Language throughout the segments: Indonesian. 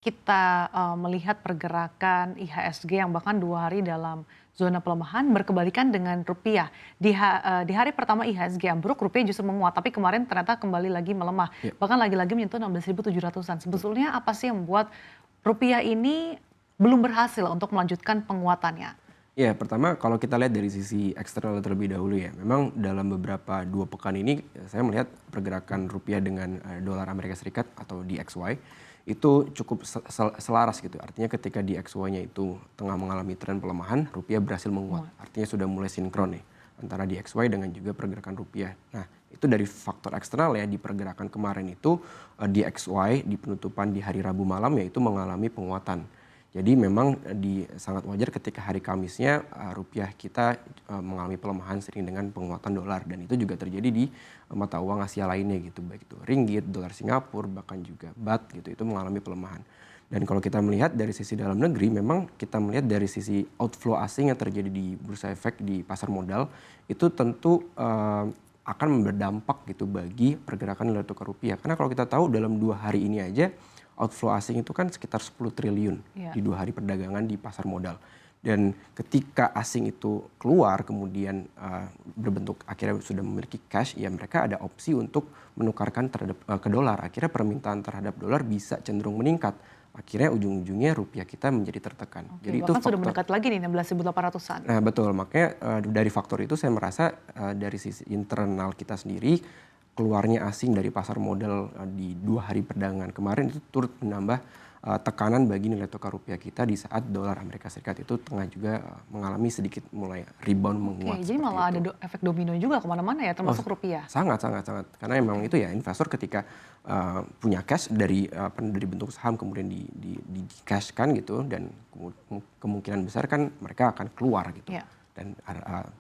kita melihat pergerakan IHSG yang bahkan 2 hari dalam zona pelemahan berkebalikan dengan rupiah. Di hari pertama IHSG ambruk, rupiah justru menguat, tapi kemarin ternyata kembali lagi melemah. Ya, Bahkan lagi-lagi menyentuh 16.700-an. betul. Sebetulnya apa sih yang membuat rupiah ini belum berhasil untuk melanjutkan penguatannya? Ya, pertama kalau kita lihat dari sisi eksternal terlebih dahulu ya, memang dalam beberapa 2 pekan ini saya melihat pergerakan rupiah dengan dolar Amerika Serikat atau DXY itu cukup selaras gitu. Artinya ketika DXY-nya itu tengah mengalami tren pelemahan, rupiah berhasil menguat. Artinya sudah mulai sinkron nih antara DXY dengan juga pergerakan rupiah. Nah, itu dari faktor eksternal ya, di pergerakan kemarin itu DXY di penutupan di hari Rabu malam yaitu mengalami penguatan. Jadi memang sangat wajar ketika hari Kamisnya rupiah kita mengalami pelemahan seiring dengan penguatan dolar, dan itu juga terjadi di mata uang Asia lainnya gitu, baik itu ringgit, dolar Singapura, bahkan juga baht gitu, itu mengalami pelemahan. Dan kalau kita melihat dari sisi dalam negeri, memang kita melihat dari sisi outflow asing yang terjadi di bursa efek di pasar modal itu tentu akan berdampak gitu bagi pergerakan nilai tukar rupiah. Karena kalau kita tahu dalam 2 hari ini aja outflow asing itu kan sekitar 10 triliun Ya. di 2 hari perdagangan di pasar modal. Dan ketika asing itu keluar kemudian berbentuk akhirnya sudah memiliki cash, ya mereka ada opsi untuk menukarkan terhadap ke dolar. Akhirnya permintaan terhadap dolar bisa cenderung meningkat. Akhirnya ujung-ujungnya rupiah kita menjadi tertekan. Oke, Jadi itu bahkan sudah faktor. mendekat lagi nih 16.800-an. Nah, betul, makanya dari faktor itu saya merasa dari sisi internal kita sendiri, keluarnya asing dari pasar modal di 2 hari perdagangan kemarin itu turut menambah tekanan bagi nilai tukar rupiah kita di saat dolar Amerika Serikat itu tengah juga mengalami sedikit mulai rebound menguat Oke, jadi seperti malah itu. ada efek domino juga kemana-mana ya, Oh, termasuk rupiah. sangat sangat sangat. Karena memang itu ya, investor ketika punya cash dari bentuk saham kemudian di-cash-kan gitu, dan kemungkinan besar kan mereka akan keluar gitu. Ya. Dan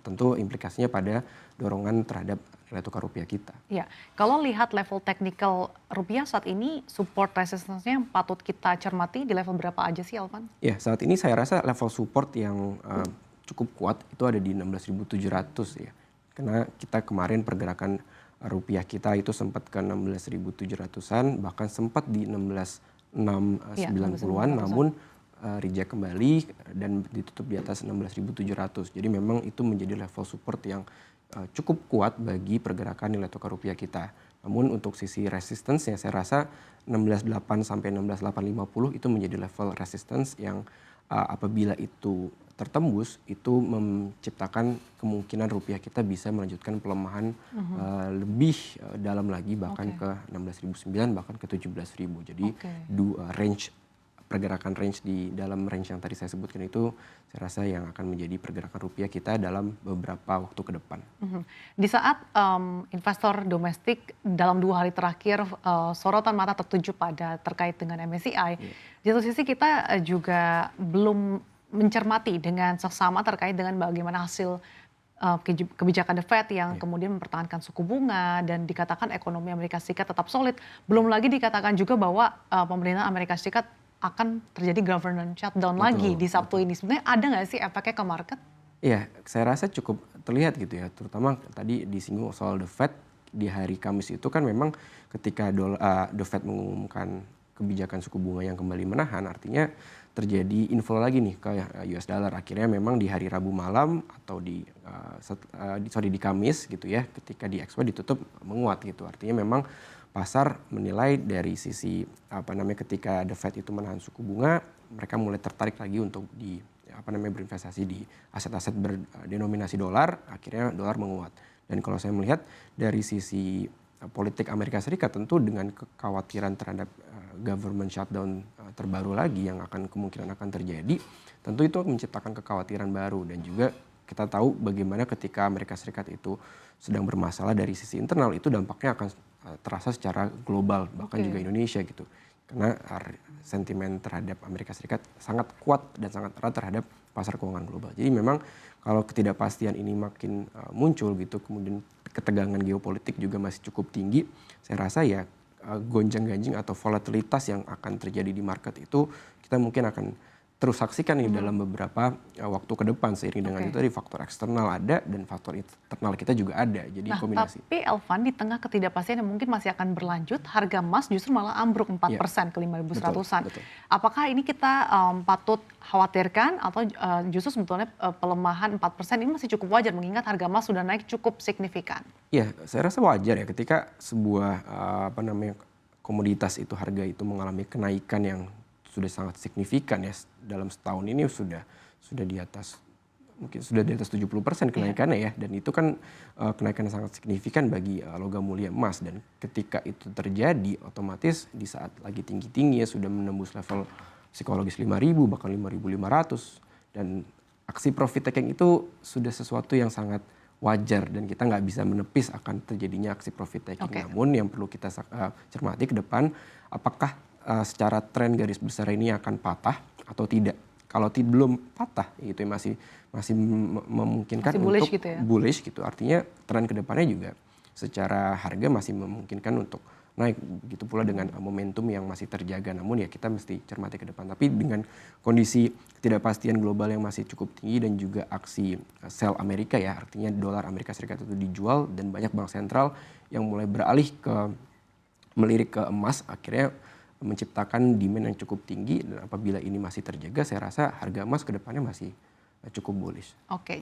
tentu implikasinya pada dorongan terhadap nilai tukar rupiah kita. Ya, kalau lihat level teknikal rupiah saat ini, support resistance-nya yang patut kita cermati di level berapa aja sih, Alvan? Ya, saat ini saya rasa level support yang cukup kuat itu ada di 16.700 ya. Karena kita kemarin pergerakan rupiah kita itu sempat ke 16.700-an, bahkan sempat di Iya, 16.690-an, 16.400-an. namun reject kembali dan ditutup di atas 16.700. Jadi memang itu menjadi level support yang cukup kuat bagi pergerakan nilai tukar rupiah kita. Namun untuk sisi resistance ya, saya rasa 16.800 sampai 16.850 itu menjadi level resistance yang apabila itu tertembus, itu menciptakan kemungkinan rupiah kita bisa melanjutkan pelemahan lebih dalam lagi, bahkan Oke. ke 16.900 bahkan ke 17.000. Jadi Oke. pergerakan range di dalam range yang tadi saya sebutkan itu saya rasa yang akan menjadi pergerakan rupiah kita dalam beberapa waktu ke depan. Di saat investor domestik dalam 2 hari terakhir sorotan mata tertuju pada terkait dengan MSCI, Iya. di satu sisi kita juga belum mencermati dengan seksama terkait dengan bagaimana hasil kebijakan The Fed yang Iya. kemudian mempertahankan suku bunga dan dikatakan ekonomi Amerika Serikat tetap solid. Belum lagi dikatakan juga bahwa pemerintah Amerika Serikat akan terjadi government shutdown lagi Betul, di Sabtu betul. ini. Sebenarnya ada nggak sih efeknya ke market? Iya, saya rasa cukup terlihat gitu ya, terutama tadi disinggung soal The Fed di hari Kamis itu kan memang ketika The Fed mengumumkan kebijakan suku bunga yang kembali menahan, artinya terjadi inflow lagi nih ke US dollar. Akhirnya memang di hari Rabu malam atau di Kamis gitu ya, ketika di ekspor ditutup menguat gitu. Artinya memang pasar menilai dari sisi ketika The Fed itu menahan suku bunga, mereka mulai tertarik lagi untuk berinvestasi di aset-aset berdenominasi dolar, akhirnya dolar menguat. Dan kalau saya melihat dari sisi politik Amerika Serikat, tentu dengan kekhawatiran terhadap government shutdown terbaru lagi yang kemungkinan akan terjadi, tentu itu menciptakan kekhawatiran baru. Dan juga kita tahu bagaimana ketika Amerika Serikat itu sedang bermasalah dari sisi internal, itu dampaknya akan terasa secara global, bahkan Oke. juga Indonesia gitu. Karena sentimen terhadap Amerika Serikat sangat kuat dan sangat erat terhadap pasar keuangan global. Jadi memang kalau ketidakpastian ini makin muncul gitu, kemudian ketegangan geopolitik juga masih cukup tinggi, saya rasa ya gonjang-ganjing atau volatilitas yang akan terjadi di market itu kita mungkin akan terus saksikan nih dalam beberapa waktu ke depan, seiring dengan itu tadi faktor eksternal ada dan faktor internal kita juga ada. Jadi Nah, kombinasi. tapi Elvan, di tengah ketidakpastian yang mungkin masih akan berlanjut, harga emas justru malah ambruk 4% ke 5.100-an. Betul. Apakah ini kita patut khawatirkan atau justru sebetulnya pelemahan 4% ini masih cukup wajar mengingat harga emas sudah naik cukup signifikan? Ya, saya rasa wajar ya ketika sebuah komoditas itu, harga itu mengalami kenaikan yang sudah sangat signifikan ya, dalam setahun ini sudah di atas, mungkin sudah di atas 70% kenaikannya ya, dan itu kan kenaikan yang sangat signifikan bagi logam mulia emas, dan ketika itu terjadi otomatis di saat lagi tinggi-tinggi ya sudah menembus level psikologis 5.000 bahkan 5.500, dan aksi profit taking itu sudah sesuatu yang sangat wajar dan kita nggak bisa menepis akan terjadinya aksi profit taking. Namun yang perlu kita cermati ke depan, apakah secara tren garis besar ini akan patah atau tidak. Kalau belum patah, itu masih memungkinkan masih bullish untuk gitu ya? bullish gitu. Artinya tren ke depannya juga secara harga masih memungkinkan untuk naik. Begitu pula dengan momentum yang masih terjaga. Namun ya kita mesti cermati ke depan. Tapi dengan kondisi ketidakpastian global yang masih cukup tinggi dan juga aksi sell Amerika ya, artinya dolar Amerika Serikat itu dijual dan banyak bank sentral yang mulai beralih melirik ke emas, akhirnya menciptakan demand yang cukup tinggi, dan apabila ini masih terjaga, saya rasa harga emas ke depannya masih cukup bullish. Oke,